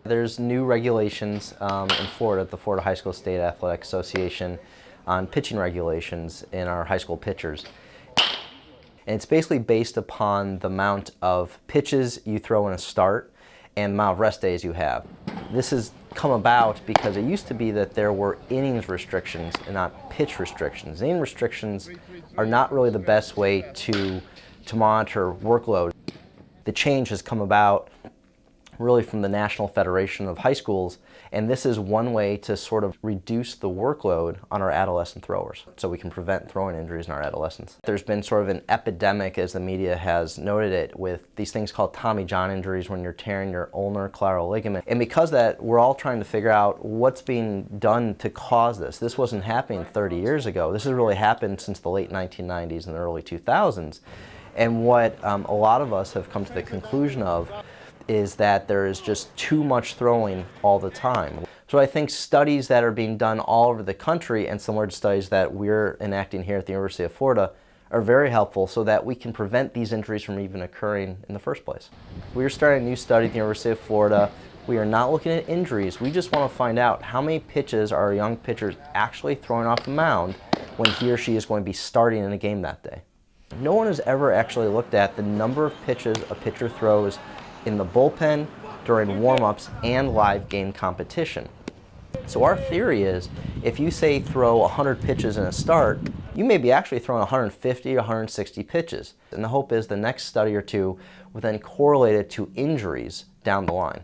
There's new regulations in Florida, at the Florida High School State Athletic Association, on pitching regulations in our high school pitchers. And it's basically based upon the amount of pitches you throw in a start and the amount of rest days you have. This has come about because it used to be that there were innings restrictions and not pitch restrictions. Inning restrictions are not really the best way to monitor workload. The change has come about really from the National Federation of High Schools, and this is one way to sort of reduce the workload on our adolescent throwers so we can prevent throwing injuries in our adolescents. There's been sort of an epidemic, as the media has noted it, with these things called Tommy John injuries when you're tearing your ulnar collateral ligament. And because of that, we're all trying to figure out what's being done to cause this. This wasn't happening 30 years ago. This has really happened since the late 1990s and the early 2000s. And what a lot of us have come to the conclusion of is that there is just too much throwing all the time. So I think studies that are being done all over the country and similar to studies that we're enacting here at the University of Florida are very helpful so that we can prevent these injuries from even occurring in the first place. We are starting a new study at the University of Florida. We are not looking at injuries. We just want to find out how many pitches are a young pitcher actually throwing off the mound when he or she is going to be starting in a game that day. No one has ever actually looked at the number of pitches a pitcher throws in the bullpen, during warm-ups, and live game competition. So our theory is, if you say throw 100 pitches in a start, you may be actually throwing 150 or 160 pitches. And the hope is the next study or two will then correlate it to injuries down the line.